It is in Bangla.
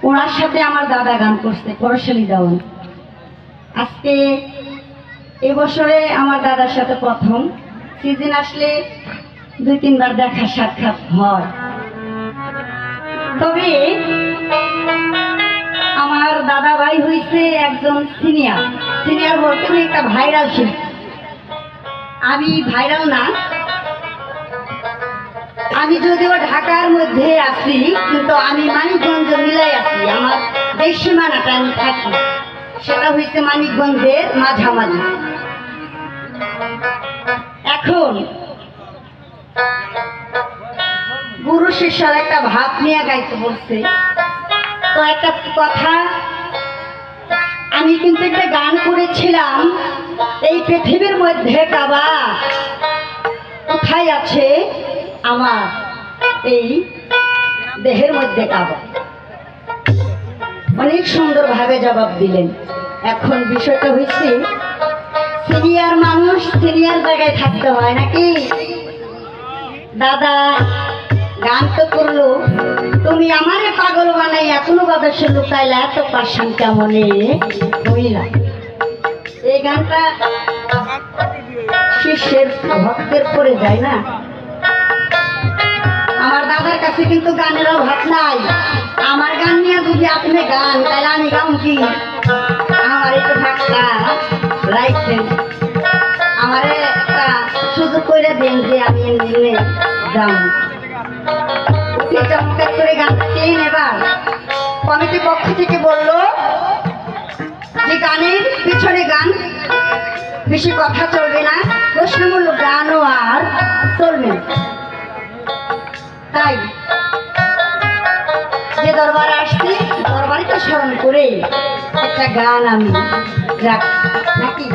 ওনার সাথে আমার দাদা গান করছে পরশালী দেওয়ান। আজকে এবছরে আমার দাদার সাথে প্রথম সিজন আসলে 2-3 বার দেখা সাক্ষাৎ হয়। তবে আমার দাদা ভাই হয়েছে একজন সিনিয়র বলতে একটা ভাইরাল শিল্পী। আমি ভাইরাল না, আমি যদিও ঢাকার মধ্যে আছি কিন্তু আমি মানিকগঞ্জ মিলাই আছি। আমার যে সীমানাটা আমি থাকি সেটা হয়েছে মানিকগঞ্জের মাঝামাঝি। এখন গুরু শিষ্যর একটা ভাব নিয়ে গাইতে বলছে, তো একটা কথা, আমি কিন্তু একটা গান করেছিলাম, এই পৃথিবীর মধ্যে কাবা কোথায় আছে আমার এই দেহের মধ্যে কাবা। অনেক সুন্দরভাবে জবাব দিলেন। এখন বিষয়টা হয়েছে সিনিয়র মানুষ সিনিয়র জায়গায় থাকতে হয় নাকি। দাদা গান তো করলো, তুমি আমারে পাগল বানাই এখনো বাতাসে লুকাইলা, এত পাশান কেমনে হইলা। এই গানটা শিষ্যের ভক্তের পরে যায় না। আমার দাদার কাছে কিন্তু গানের অভাব নাই। আমার গান নিয়ে যদি আপনি গান তাহলে আমি গান কি, আমার একটু থাকতা রাইখেন, আমারে একটা সুযোগ করে দেন যে আমি এমনি গান চমৎকার করে গানটা চেয়ে নেবার। কমিটির পক্ষ থেকে বললো যে গানের পিছনে গান, বেশি কথা চলবে না, প্রশ্নমূলক গানও আর চলবে না। তাই যে দরবারে আসছি দরবারে তো স্মরণ করে একটা গান আমি রাখি নাকি।